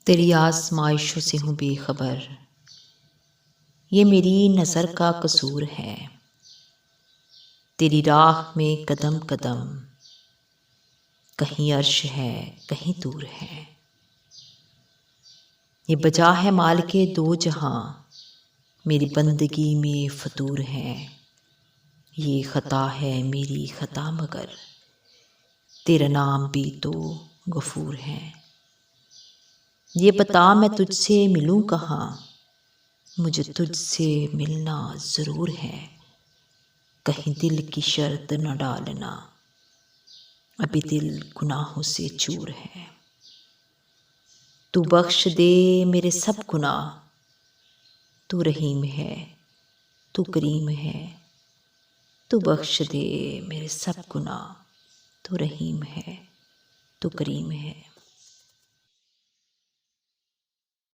तेरी आज़माइशों से हूँ बेखबर, ये मेरी नज़र का कसूर है। तेरी राह में कदम कदम, कहीं अर्श है कहीं दूर है। ये बजा है माल के दो जहां, मेरी बंदगी में फतूर है। ये ख़ता है मेरी ख़ता मगर, तेरा नाम भी तो गफूर है। ये बता मैं तुझसे मिलूं कहाँ, मुझे तुझसे मिलना ज़रूर है। कहीं दिल की शर्त न डालना, अभी दिल गुनाहों से चूर है। तू बख्श दे मेरे सब गुनाह, तू रहीम है तू करीम है। तू बख्श दे मेरे सब गुनाह, तू रहीम है तू करीम है।